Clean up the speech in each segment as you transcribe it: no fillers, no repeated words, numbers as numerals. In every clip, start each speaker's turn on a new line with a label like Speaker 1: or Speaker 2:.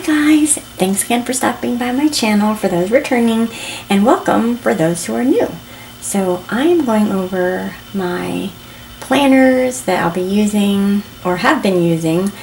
Speaker 1: guys, thanks again for stopping by my channel for those returning, and welcome for those who are new. So I am going over my planners that I'll be using or have been using.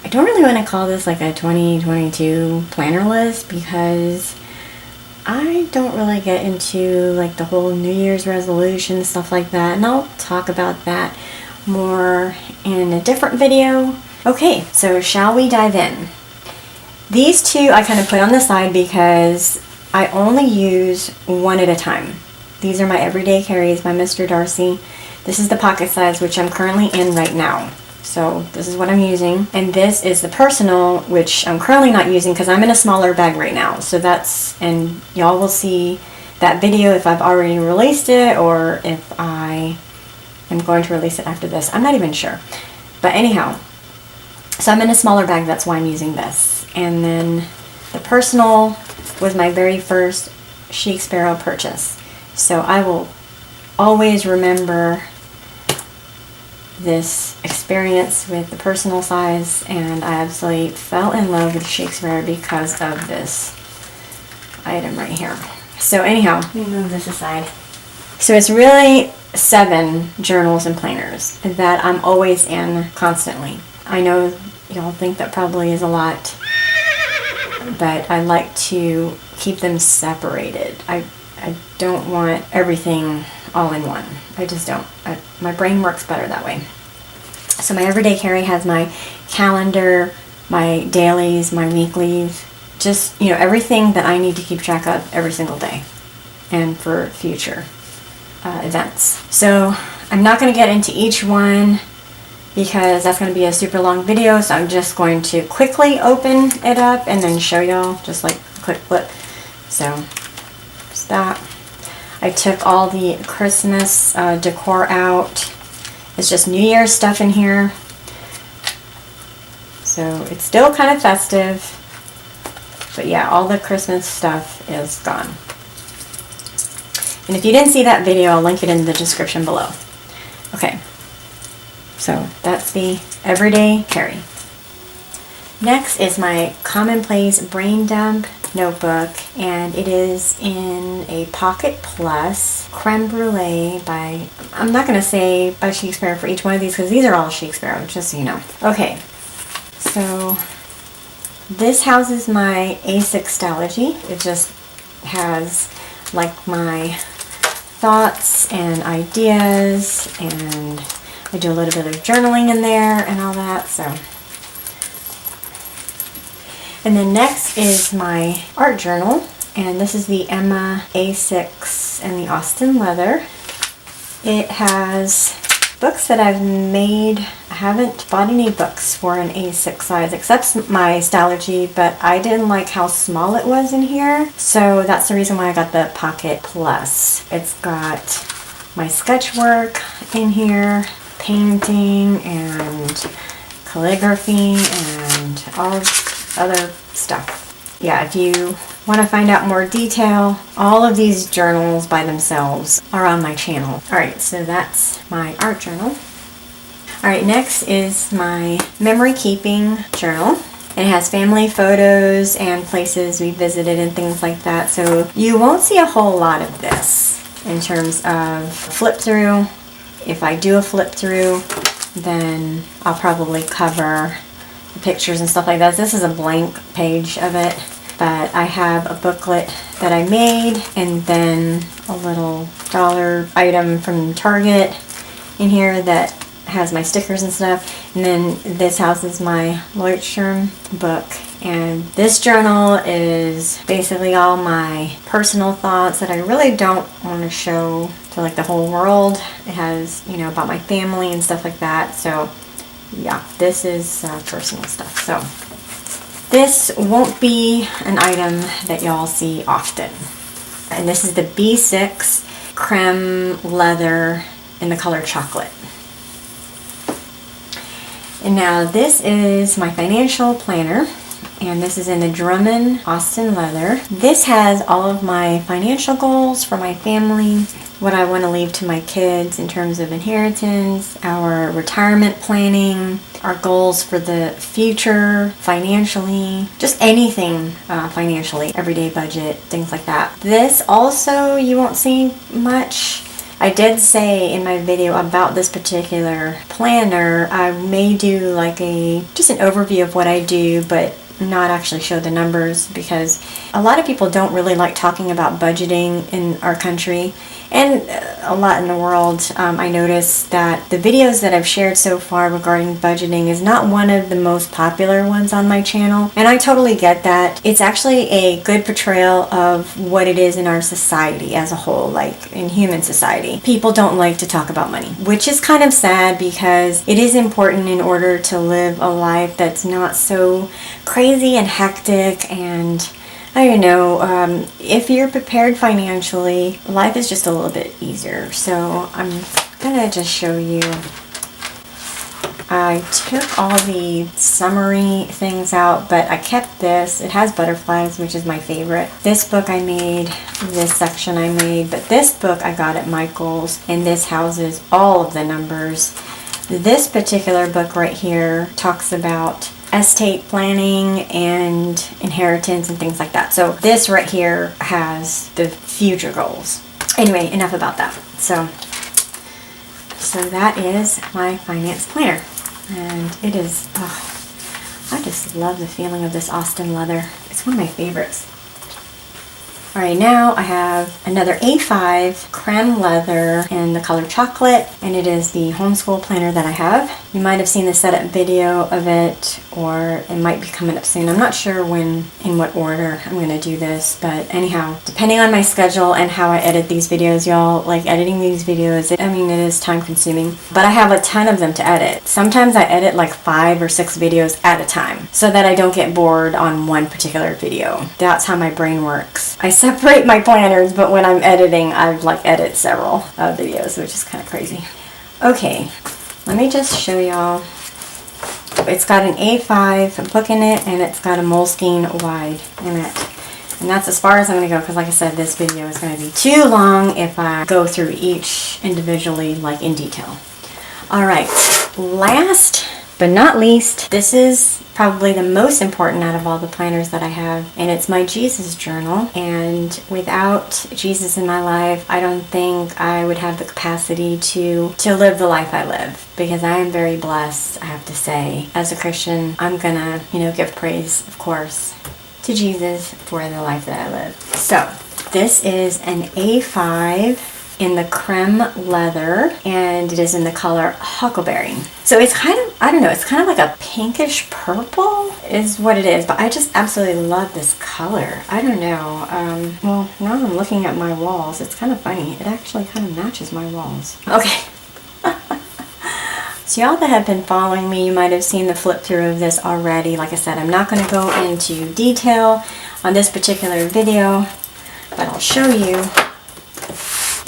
Speaker 1: I don't really want to call this like a 2022 planner list because I don't really get into like the whole New Year's resolution stuff like that, and I'll talk about that more in a different video. Okay, so shall we dive in? These two I kind of put on the side because I only use one at a time. These are my everyday carries by Mr. Darcy. This is the pocket size, which I'm currently in right now. So this is what I'm using. And this is the personal, which I'm currently not using because I'm in a smaller bag right now. So that's, and y'all will see that video if I've already released it or if I am going to release it after this. I'm not even sure. But anyhow, so I'm in a smaller bag, that's why I'm using this. And then the personal was my very first Chic Sparrow purchase. So I will always remember this experience with the personal size, and I absolutely fell in love with Chic Sparrow because of this item right here. So anyhow, let me move this aside. So it's really 7 journals and planners that I'm always in constantly. I know y'all think that probably is a lot, but I like to keep them separated. I don't want everything all in one. I just don't. My brain works better that way. So my everyday carry has my calendar, my dailies, my weeklies, just, you know, everything that I need to keep track of every single day and for future events. So I'm not going to get into each one because that's going to be a super long video, so I'm just going to quickly open it up and then show y'all just like a quick flip. So there's that. I took all the Christmas decor out. It's just New Year's stuff in here. So it's still kind of festive, but yeah, all the Christmas stuff is gone. And if you didn't see that video, I'll link it in the description below. Okay. So that's the everyday carry. Next is my Commonplace Brain Dump notebook, and it is in a Pocket Plus Creme Brulee by, I'm not going to say by Chic Sparrow for each one of these because these are all Chic Sparrow, just so you know. Okay, so this houses my A6 Stylogy. It just has like my thoughts and ideas, and I do a little bit of journaling in there and all that. So, and then next is my art journal, and this is the Emma A6 and the Austin leather. It has books that I've made. I haven't bought any books for an A6 size except my Stylogy, but I didn't like how small it was in here, so that's the reason why I got the Pocket Plus. It's got my sketch work in here, painting and calligraphy and all other stuff. Yeah, if you want to find out more detail, all of these journals by themselves are on my channel. Alright, so that's my art journal. Alright, next is my memory keeping journal. It has family photos and places we visited and things like that, so you won't see a whole lot of this in terms of flip through. If I do a flip through, then I'll probably cover the pictures and stuff like that. This is a blank page of it, but I have a booklet that I made, and then a little dollar item from Target in here that has my stickers and stuff. And then this houses my Leuchtturm book, and this journal is basically all my personal thoughts that I really don't want to show to like the whole world. It has, you know, about my family and stuff like that. So yeah, this is personal stuff. So this won't be an item that y'all see often. And this is the B6 creme leather in the color chocolate. And now this is my financial planner, and this is in the Drummond Austin leather. This has all of my financial goals for my family, what I want to leave to my kids in terms of inheritance, our retirement planning, our goals for the future, financially, just anything financially, everyday budget, things like that. This also, you won't see much. I did say in my video about this particular planner, I may do like just an overview of what I do, but not actually show the numbers, because a lot of people don't really like talking about budgeting in our country and a lot in the world. I noticed that the videos that I've shared so far regarding budgeting is not one of the most popular ones on my channel, and I totally get that. It's actually a good portrayal of what it is in our society as a whole, like in human society. People don't like to talk about money, which is kind of sad, because it is important in order to live a life that's not so crazy and hectic. And I don't know, if you're prepared financially, life is just a little bit easier. So I'm gonna just show you. I took all the summary things out, but I kept this. It has butterflies, which is my favorite. This book I made, this section I made, but this book I got at Michael's, and this houses all of the numbers. This particular book right here talks about estate planning and inheritance and things like that. So this right here has the future goals. Anyway, enough about that. So that is my finance planner, and it is, I just love the feeling of this Austin leather. It's one of my favorites. Alright, now I have another A5 creme leather in the color chocolate, and it is the homeschool planner that I have. You might have seen the setup video of it, or it might be coming up soon. I'm not sure when, in what order I'm going to do this, but anyhow, depending on my schedule and how I edit these videos, y'all, like editing these videos, it is time consuming, but I have a ton of them to edit. Sometimes I edit like 5 or 6 videos at a time, so that I don't get bored on one particular video. That's how my brain works. I separate my planners, but when I'm editing, I like edit several videos, which is kind of crazy. Okay, let me just show y'all. It's got an A5 book in it, and it's got a Moleskine wide in it. And that's as far as I'm going to go, because like I said, this video is going to be too long if I go through each individually, like in detail. Alright, last but not least, this is probably the most important out of all the planners that I have, and it's my Jesus journal. And without Jesus in my life, I don't think I would have the capacity to live the life I live, because I am very blessed, I have to say. As a Christian, I'm gonna, give praise, of course, to Jesus for the life that I live. So, this is an A5 in the creme leather, and it is in the color huckleberry. So it's kind of, I don't know, it's kind of like a pinkish purple is what it is, but I just absolutely love this color. I don't know, well, now I'm looking at my walls. It's kind of funny. It actually kind of matches my walls. Okay. So y'all that have been following me, you might have seen the flip through of this already. Like I said, I'm not going to go into detail on this particular video, but I'll show you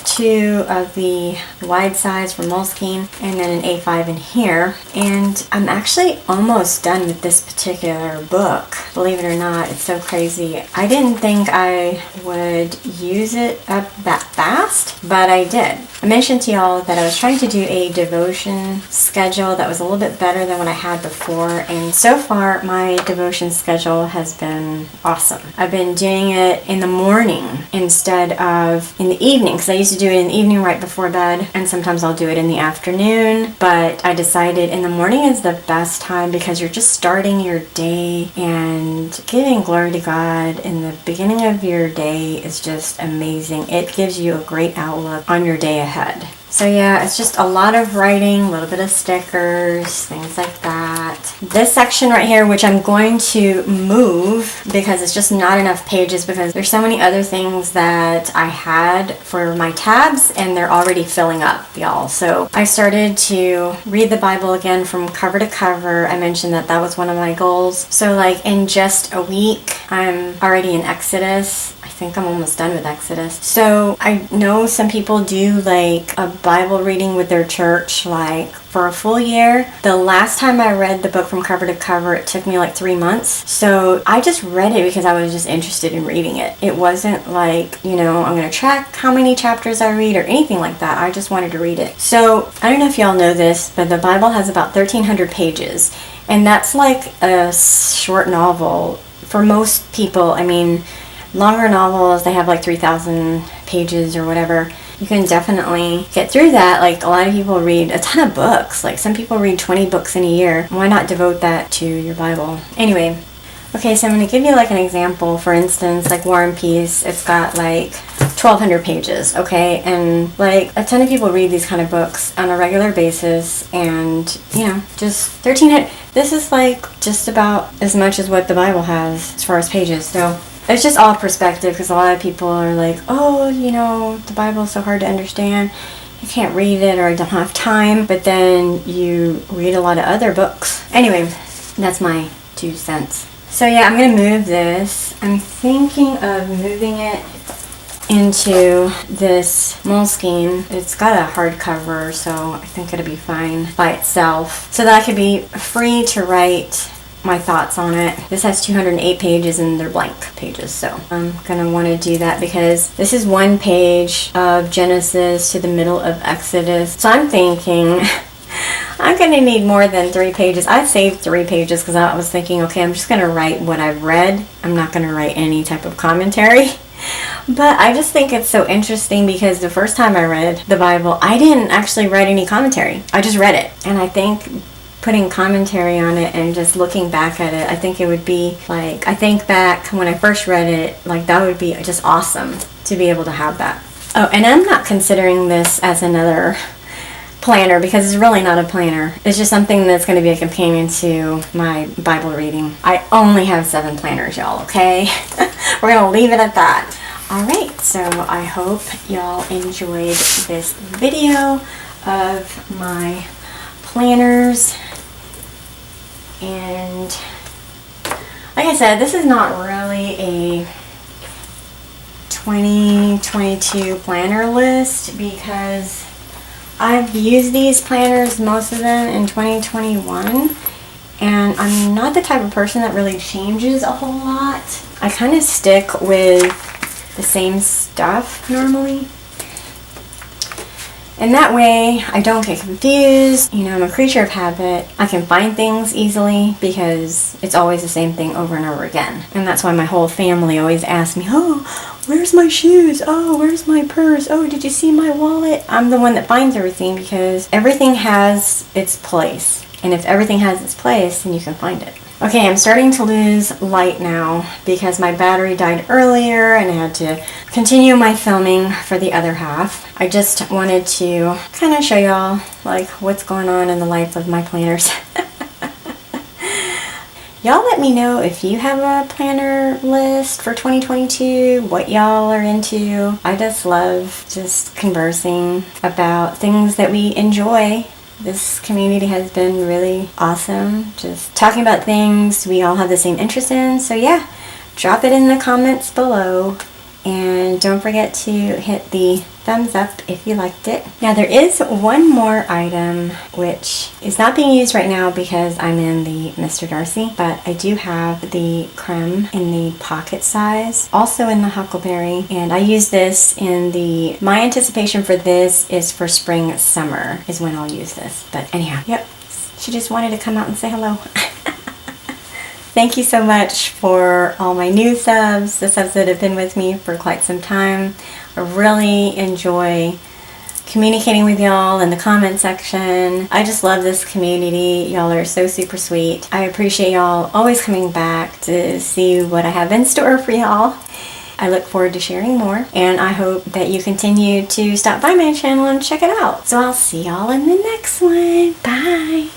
Speaker 1: 2 of the wide size from Moleskine, and then an A5 in here. And I'm actually almost done with this particular book. Believe it or not, it's so crazy. I didn't think I would use it up that fast, but I did. I mentioned to y'all that I was trying to do a devotion schedule that was a little bit better than what I had before, and so far my devotion schedule has been awesome. I've been doing it in the morning instead of in the evening, because I used to do it in the evening right before bed, and sometimes I'll do it in the afternoon, but I decided in the morning is the best time, because you're just starting your day, and giving glory to God in the beginning of your day is just amazing. It gives you a great outlook on your day ahead. So yeah, it's just a lot of writing, a little bit of stickers, things like that. This section right here, which I'm going to move because it's just not enough pages, because there's so many other things that I had for my tabs and they're already filling up, y'all. So I started to read the Bible again from cover to cover. I mentioned that that was one of my goals. So like in just a week, I'm already in Exodus. I think I'm almost done with Exodus. So I know some people do like a Bible reading with their church, like for a full year. The last time I read the book from cover to cover, it took me like 3 months. So I just read it because I was just interested in reading it. It wasn't like, you know, I'm going to track how many chapters I read or anything like that. I just wanted to read it. So I don't know if y'all know this, but the Bible has about 1,300 pages. And that's like a short novel for most people. I mean, longer novels, they have like 3,000 pages or whatever. You can definitely get through that. Like, a lot of people read a ton of books. Like, some people read 20 books in a year. Why not devote that to your Bible? Anyway, okay, so I'm going to give you like an example. For instance, like War and Peace, it's got like 1,200 pages, okay? And like a ton of people read these kind of books on a regular basis, and you know, just 1,300. This is like just about as much as what the Bible has as far as pages. So it's just all perspective, because a lot of people are like, oh, you know, the Bible is so hard to understand. I can't read it, or I don't have time. But then you read a lot of other books. Anyway, that's my 2 cents. So yeah, I'm going to move this. I'm thinking of moving it into this Moleskine. It's got a hardcover, so I think it'll be fine by itself, so that I could be free to write my thoughts on it. This has 208 pages and they're blank pages, so I'm gonna want to do that because this is 1 page of Genesis to the middle of Exodus. So I'm thinking I'm gonna need more than 3 pages. I saved 3 pages because I was thinking, okay, I'm just gonna write what I've read. I'm not gonna write any type of commentary. But I just think it's so interesting because the first time I read the Bible, I didn't actually write any commentary. I just read it. And I think putting commentary on it and just looking back at it, I think it would be like, I think back when I first read it, like that would be just awesome to be able to have that. Oh, and I'm not considering this as another planner because it's really not a planner. It's just something that's going to be a companion to my Bible reading. I only have 7 planners, y'all, okay? We're going to leave it at that. Alright, so I hope y'all enjoyed this video of my planners. And like I said, this is not really a 2022 planner list because I've used these planners, most of them, in 2021, and I'm not the type of person that really changes a whole lot. I kind of stick with the same stuff normally, and that way I don't get confused. You know, I'm a creature of habit. I can find things easily because it's always the same thing over and over again. And that's why my whole family always asks me, oh, where's my shoes? Oh, where's my purse? Oh, did you see my wallet? I'm the one that finds everything because everything has its place. And if everything has its place, then you can find it. Okay, I'm starting to lose light now because my battery died earlier and I had to continue my filming for the other half. I just wanted to kind of show y'all like what's going on in the life of my planners. Y'all let me know if you have a planner list for 2022, what y'all are into. I just love just conversing about things that we enjoy. This community has been really awesome. Just talking about things we all have the same interest in. So yeah, drop it in the comments below. And don't forget to hit the thumbs up if you liked it. Now there is one more item which is not being used right now because I'm in the Mr. Darcy, but I do have the creme in the pocket size, also in the Huckleberry, and I use this in the, my anticipation for this is for spring, summer is when I'll use this. But anyhow, yep, she just wanted to come out and say hello. Thank you so much for all my new subs, the subs that have been with me for quite some time. I really enjoy communicating with y'all in the comment section. I just love this community. Y'all are so super sweet. I appreciate y'all always coming back to see what I have in store for y'all. I look forward to sharing more, and I hope that you continue to stop by my channel and check it out. So I'll see y'all in the next one. Bye!